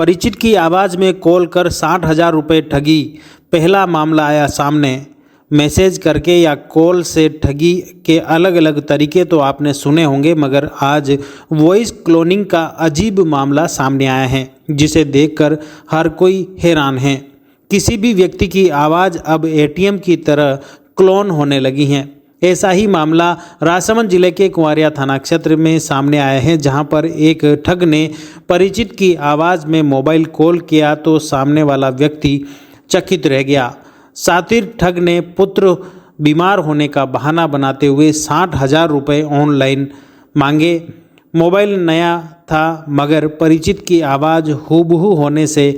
परिचित की आवाज़ में कॉल कर 60,000 रुपये ठगी। पहला मामला आया सामने। मैसेज करके या कॉल से ठगी के अलग अलग तरीके तो आपने सुने होंगे, मगर आज वॉइस क्लोनिंग का अजीब मामला सामने आया है, जिसे देखकर हर कोई हैरान है। किसी भी व्यक्ति की आवाज़ अब एटीएम की तरह क्लोन होने लगी है। ऐसा ही मामला राजसमंद जिले के कुंवारिया थाना क्षेत्र में सामने आया है, जहां पर एक ठग ने परिचित की आवाज़ में मोबाइल कॉल किया तो सामने वाला व्यक्ति चकित रह गया। शातिर ठग ने पुत्र बीमार होने का बहाना बनाते हुए 60,000 रुपये ऑनलाइन मांगे। मोबाइल नया था, मगर परिचित की आवाज़ हूबहू होने से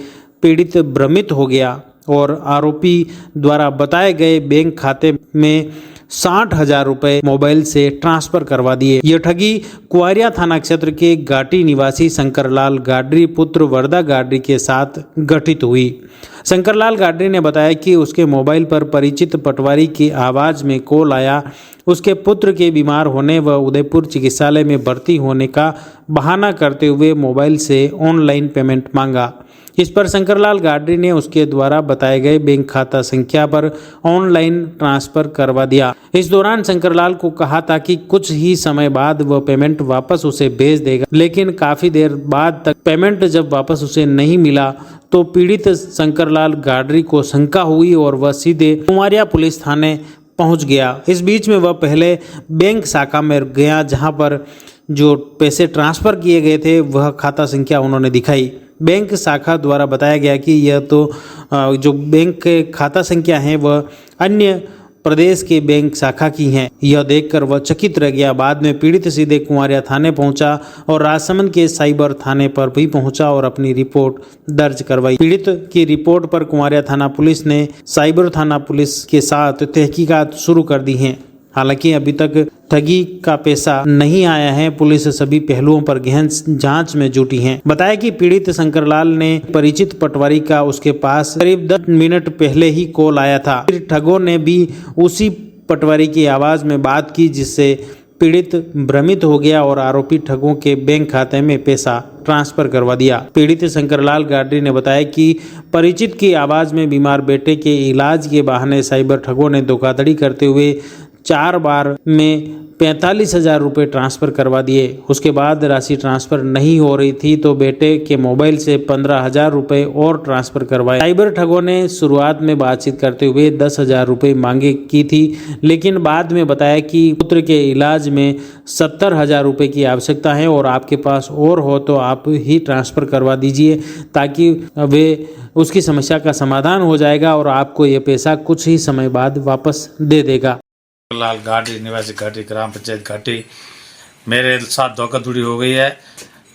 पीड़ित भ्रमित हो गया और आरोपी द्वारा बताए गए बैंक खाते में 60,000 रुपये मोबाइल से ट्रांसफ़र करवा दिए। यह ठगी कुंवारिया थाना क्षेत्र के घाटी निवासी शंकरलाल गाडरी पुत्र वरदा गाडरी के साथ गठित हुई। शंकरलाल गाडरी ने बताया कि उसके मोबाइल पर परिचित पटवारी की आवाज़ में कॉल आया। उसके पुत्र के बीमार होने व उदयपुर चिकित्सालय में भर्ती होने का बहाना करते हुए मोबाइल से ऑनलाइन पेमेंट मांगा। इस पर शंकरलाल गाडरी ने उसके द्वारा बताए गए बैंक खाता संख्या पर ऑनलाइन ट्रांसफ़र करवा दिया। इस दौरान शंकरलाल को कहा था कि कुछ ही समय बाद वह पेमेंट वापस उसे भेज देगा, लेकिन काफ़ी देर बाद तक पेमेंट जब वापस उसे नहीं मिला तो पीड़ित शंकरलाल गाडरी को शंका हुई और वह सीधे कुंवारिया पुलिस थाने पहुंच गया। इस बीच में वह पहले बैंक शाखा में गया, जहां पर जो पैसे ट्रांसफ़र किए गए थे वह खाता संख्या उन्होंने दिखाई। बैंक शाखा द्वारा बताया गया कि यह तो जो बैंक के खाता संख्या है वह अन्य प्रदेश के बैंक शाखा की हैं। यह देखकर वह चकित रह गया। बाद में पीड़ित सीधे कुंवारिया थाने पहुंचा और राजसमंद के साइबर थाने पर भी पहुंचा और अपनी रिपोर्ट दर्ज करवाई। पीड़ित की रिपोर्ट पर कुंवारिया थाना पुलिस ने साइबर थाना पुलिस के साथ तहकीकात शुरू कर दी हैं। हालांकि अभी तक ठगी का पैसा नहीं आया है। पुलिस सभी पहलुओं पर गहन जांच में जुटी है। बताया कि पीड़ित शंकरलाल ने परिचित पटवारी का उसके पास करीब 10 मिनट पहले ही कॉल आया था। फिर ठगों ने भी उसी पटवारी की आवाज़ में बात की, जिससे पीड़ित भ्रमित हो गया और आरोपी ठगों के बैंक खाते में पैसा ट्रांसफ़र करवा दिया। पीड़ित शंकरलाल गाडरी ने बताया कि परिचित की आवाज़ में बीमार बेटे के इलाज के बहाने साइबर ठगों ने धोखाधड़ी करते हुए 4 बार में 45,000 रुपये ट्रांसफ़र करवा दिए। उसके बाद राशि ट्रांसफ़र नहीं हो रही थी तो बेटे के मोबाइल से 15,000 रुपये और ट्रांसफ़र करवाए। साइबर ठगों ने शुरुआत में बातचीत करते हुए 10,000 रुपये मांगे की थी, लेकिन बाद में बताया कि पुत्र के इलाज में 70,000 रुपये की आवश्यकता है और आपके पास और हो तो आप ही ट्रांसफ़र करवा दीजिए, ताकि वे उसकी समस्या का समाधान हो जाएगा और आपको ये पैसा कुछ ही समय बाद वापस दे देगा। लाल घाटी निवासी घाटी ग्राम पंचायत घाटी, मेरे साथ धोखाधड़ी हो गई है।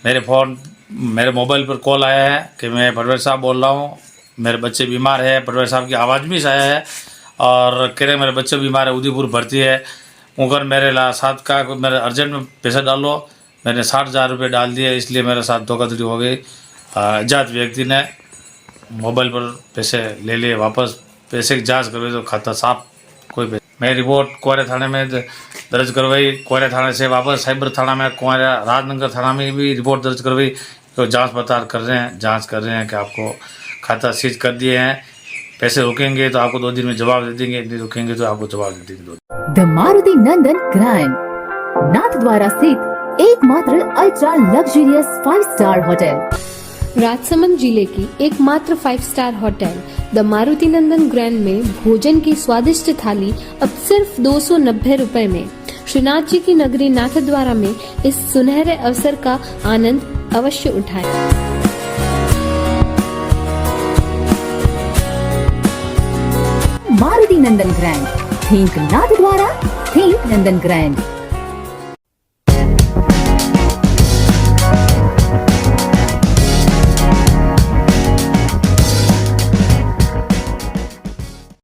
मेरे मोबाइल पर कॉल आया है कि मैं पटवारी साहब बोल रहा हूँ, मेरे बच्चे बीमार है। पटवारी साहब की आवाज़ भी आया है और कह रहे मेरे बच्चे बीमार है, उदयपुर भर्ती है। उनकर मेरे साथ का मेरे अर्जेंट में पैसा डालो। मैंने 60,000 रुपये डाल दिए, इसलिए मेरे साथ धोखाधड़ी हो गई। अज्ञात व्यक्ति ने मोबाइल पर पैसे ले लिए वापस। पैसे की जाँच करवाई तो खाता साफ कोई। मैं रिपोर्ट कुंवारिया थाने में दर्ज करवाई। कुंवारिया थाने से वापस साइबर थाना में, कुंवारिया राजनगर थाना में भी रिपोर्ट दर्ज करवाई। तो जांच पड़ताल कर रहे हैं, जांच कर रहे हैं कि आपको खाता सीज कर दिए हैं। पैसे रुकेंगे तो आपको 2 दिन में जवाब दे देंगे, नहीं रुकेंगे तो आपको जवाब दे देंगे। The Maruti Nandan grand, Nathdwara स्थित एकमात्र ultra luxurious 5 star hotel. Rajsamand जिले की एकमात्र 5 star hotel the Maruti Nandan grand में भोजन की स्वादिष्ट थाली अब सिर्फ 290 रुपए में। श्रीनाथ जी की नगरी नाथद्वारा में इस सुनहरे अवसर का आनंद अवश्य उठाएं। मारुति नंदन ग्रैंड, थिंक नाथद्वारा, थिंक नंदन ग्रैंड।